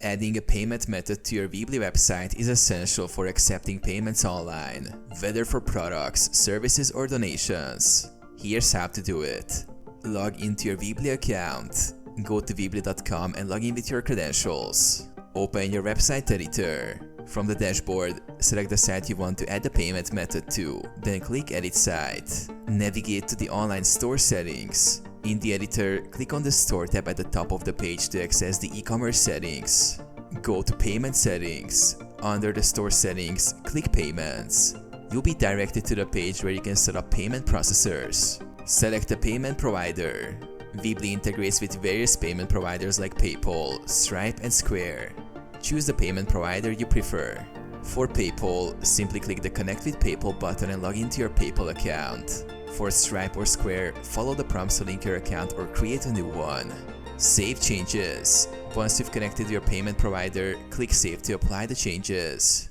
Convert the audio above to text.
Adding a payment method to your Weebly website is essential for accepting payments online, whether for products, services, or donations. Here's how to do it. Log into your Weebly account. Go to weebly.com and log in with your credentials. Open your website editor. From the dashboard, select the site you want to add the payment method to, then click Edit Site. Navigate to the online store settings. In the editor, click on the Store tab at the top of the page to access the e-commerce settings. Go to Payment Settings. Under the Store settings, click Payments. You'll be directed to the page where you can set up payment processors. Select a payment provider. Weebly integrates with various payment providers like PayPal, Stripe, and Square. Choose the payment provider you prefer. For PayPal, simply click the Connect with PayPal button and log into your PayPal account. For Stripe or Square, follow the prompts to link your account or create a new one. Save changes. Once you've connected your payment provider, click Save to apply the changes.